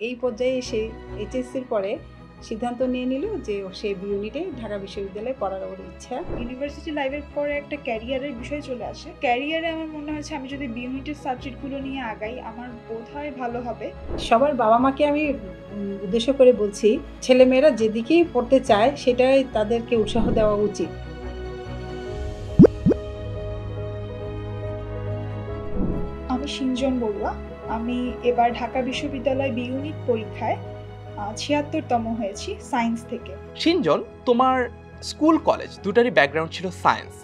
এই পর্যায়ে এসে এইচএসসির পরে সিদ্ধান্ত নিয়ে নিল যে সে বি ইউনিটে ঢাকা বিশ্ববিদ্যালয়ে পড়ার ওর ইচ্ছা। ইউনিভার্সিটি লাইফের পরে একটা ক্যারিয়ারের বিষয় চলে আসে। ক্যারিয়ারে আমার মনে হয়েছে আমি যদি বি ইউনিটের সাবজেক্টগুলো নিয়ে আগাই আমার বোধহয় ভালো হবে। সবার বাবা মাকে আমি উদ্দেশ্য করে বলছি, ছেলেমেয়েরা যেদিকেই পড়তে চায় সেটাই তাদেরকে উৎসাহ দেওয়া উচিত। আমি সিঞ্জন বড়ুয়া। আমি এবার ঢাকা বিশ্ববিদ্যালয় বি ইউনিট পরীক্ষায় ৭৬তম হয়েছি সায়েন্স থেকে। সিঞ্জন, তোমার স্কুল কলেজ দুটারই ব্যাকগ্রাউন্ড ছিল সায়েন্স,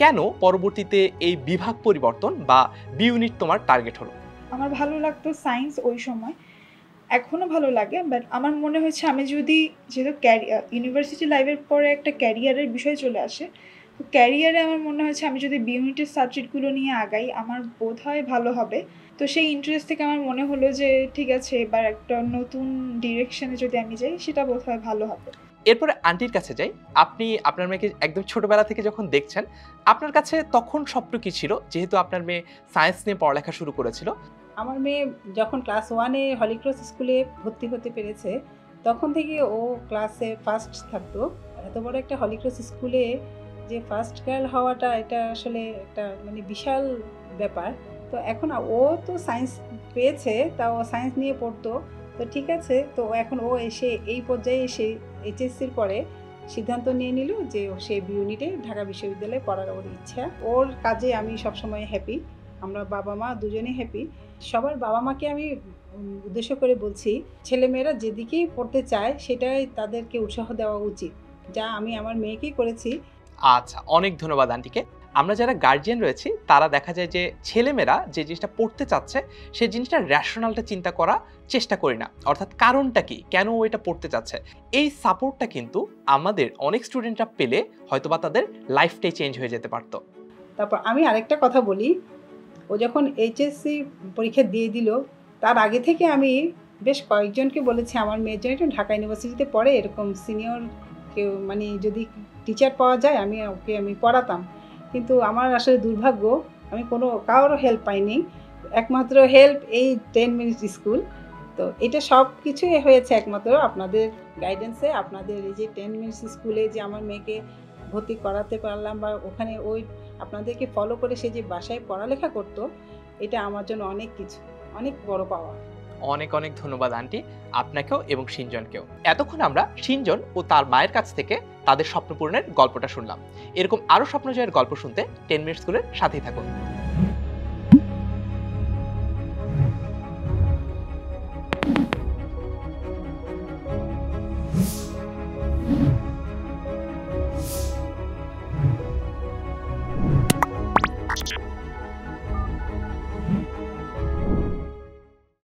কেন পরবর্তীতে এই বিভাগ পরিবর্তন বা বি ইউনিট তোমার টার্গেট হলো? আমার ভালো লাগতো সায়েন্স ওই সময়, এখনও ভালো লাগে, বাট আমার মনে হয়েছে আমি যদি যেহেতু ইউনিভার্সিটি লাইফের পরে একটা ক্যারিয়ারের বিষয় চলে আসে, তো ক্যারিয়ারে আমার মনে হয়েছে আমি যদি বি ইউনিটের সাবজেক্টগুলো নিয়ে আগাই আমার বোধহয় ভালো হবে। তো সেই ইন্টারেস্ট থেকে আমার মনে হলো যে ঠিক আছে, এবার একটা নতুন ডিরেকশনে যদি আমি যাই সেটা বোধহয় ভালো হবে। এরপরে আন্টির কাছে যাই। আপনি আপনার মেয়েকে একদম ছোটবেলা থেকে যখন দেখছেন, আপনার কাছে তখন স্বপ্ন কি ছিল, যেহেতু আপনার মেয়ে সায়েন্স নিয়ে পড়ালেখা শুরু করেছিল? আমার মেয়ে যখন ক্লাস 1-এ হলিক্রস স্কুলে ভর্তি হতে পেরেছে তখন থেকে ও ক্লাসে ফার্স্ট থাকতো। এত বড় একটা হলিক্রস স্কুলে যে ফার্স্ট গার্ল হওয়াটা এটা আসলে একটা মানে বিশাল ব্যাপার। তো এখন ও তো সায়েন্স পেয়েছে, তাও সায়েন্স নিয়ে পড়তো, তো ঠিক আছে। তো এখন ও এসে এই পর্যায়ে এসে এইচএসসির পরে সিদ্ধান্ত নিয়ে নিল যে সে বি ইউনিটে ঢাকা বিশ্ববিদ্যালয়ে পড়ার ওর ইচ্ছা। ওর কাজে আমি সবসময় হ্যাপি, আমরা বাবা মা দুজনেই হ্যাপি। সবার বাবা মাকে আমি উদ্দেশ্য করে বলছি, ছেলেমেয়েরা যেদিকেই পড়তে চায় সেটাই তাদেরকে উৎসাহ দেওয়া উচিত, যা আমি আমার মেয়েকেই করেছি। আচ্ছা, অনেক ধন্যবাদ আন্টিকে। আমরা যারা গার্জিয়ান রয়েছি তারা দেখা যায় যে ছেলেমেয়েরা যে জিনিসটা পড়তে চাচ্ছে সেই জিনিসটা র্যাশনালটা চিন্তা করা চেষ্টা করি না, অর্থাৎ কারণটা কি, কেন ও এটা পড়তে চাচ্ছে। এই সাপোর্টটা কিন্তু আমাদের অনেক স্টুডেন্টরা পেলে হয়তোবা তাদের লাইফটাই চেঞ্জ হয়ে যেতে পারতো। তারপর আমি আরেকটা কথা বলি, ও যখন এইচএসসি পরীক্ষা দিয়ে দিল তার আগে থেকে আমি বেশ কয়েকজনকে বলেছি আমার মেয়ের জন্য একটু ঢাকা ইউনিভার্সিটিতে পড়ে, এরকম সিনিয়র কেউ মানে যদি টিচার পাওয়া যায় আমি পড়াতাম। কিন্তু আমার আসলে দুর্ভাগ্য, আমি কারোর হেল্প পাইনি। একমাত্র হেল্প এই 10 মিনিট স্কুল। তো এটা সব কিছুই হয়েছে একমাত্র আপনাদের গাইডেন্সে, আপনাদের এই যে 10 মিনিটস স্কুলে যে আমার মেয়েকে ভর্তি করাতে পারলাম, বা ওখানে ওই আপনাদেরকে ফলো করে সে যে বাসায় পড়ালেখা করতো, এটা আমার জন্য অনেক কিছু, অনেক বড় পাওয়া। অনেক অনেক ধন্যবাদ আন্টি, আপনাকেও এবং সিঞ্জনকেও। এতক্ষণ আমরা সিঞ্জন ও তার মায়ের কাছ থেকে তাদের স্বপ্ন পূরণের গল্পটা শুনলাম। এরকম আরও স্বপ্ন জয়ের গল্প শুনতে 10 মিনিট স্কুলের সাথেই থাকুন।